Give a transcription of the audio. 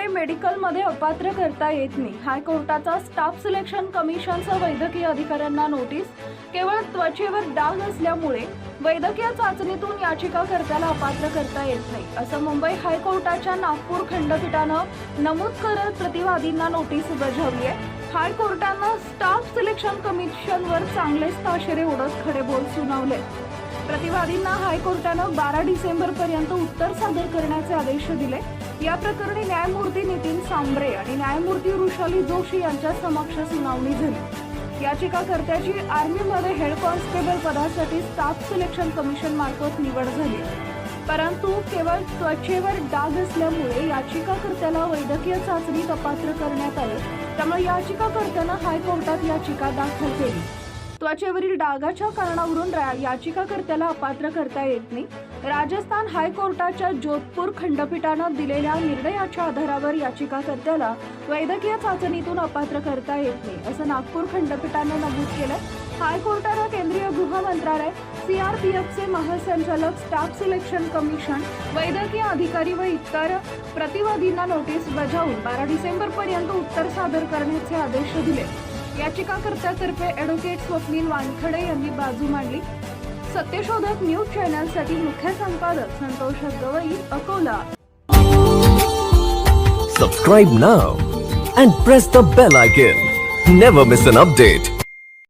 बीएमआरआय मेडिकलमध्ये अपात्र करता येत नाही। हायकोर्टाचा स्टाफ सिलेक्शन कमिशनचा वैद्यकीय अधिकाऱ्यांना नोटीस। केवळ त्वचेवर डाग असल्यामुळे वैद्यकीय चाचणीतून याचिकाकर्त्याला अपात्र करता येत नाही, असं मुंबई हायकोर्टाच्या नागपूर खंडपीठानं नमूद करत प्रतिवादींना नोटीस बजावली आहे। हायकोर्टानं स्टाफ सिलेक्शन कमिशनवर चांगलेच ताशेरे ओढत खडे बोल सुनावले। प्रतिवादींना हायकोर्टानं 12 डिसेंबर पर्यंत उत्तर सादर करण्याचे आदेश दिले। या प्रकरणी न्यायमूर्ती नितीन सांबरे आणि न्यायमूर्ती वृषाली जोशी यांच्या समक्ष सुनावणी झाली। याचिकाकर्त्याची आर्मीमध्ये हेड कॉन्स्टेबल पदासाठी स्टाफ सिलेक्शन कमिशन मार्फत निवड झाली, परंतु केवळ त्वचेवर डाग असल्यामुळे याचिकाकर्त्याला वैद्यकीय चाचणीत अपात्र करण्यात आले। त्यामुळे याचिकाकर्त्यानं हायकोर्टात याचिका दाखल केली। त्वचेवरील डागाच्या कारणावरून याचिकाकर्त्याला अपात्र करता येत नाही। राजस्थान हायकोर्टाच्या जोधपूर खंडपीठानं दिलेल्या निर्णयाच्या आधारावर याचिकाकर्त्याला वैद्यकीय चाचणीतून अपात्र करता येत नाही, असं नागपूर खंडपीठानं नमूद केलं। हायकोर्टानं केंद्रीय गृह मंत्रालय, सीआरपीएफचे महासंचालक, स्टाफ सिलेक्शन कमिशन, वैद्यकीय अधिकारी व इतर प्रतिवादींना नोटीस बजावून 12 डिसेंबर पर्यंत उत्तर सादर करण्याचे आदेश दिले। याचिकाकर्त्यातर्फे ॲडव्होकेट स्वप्नील वानखडे यांनी बाजू मांडली। सत्यशोधक न्यूज चॅनलसाठी मुख्य संपादक Santosh Gavai, Akola. Subscribe now and press the bell icon. Never miss an update.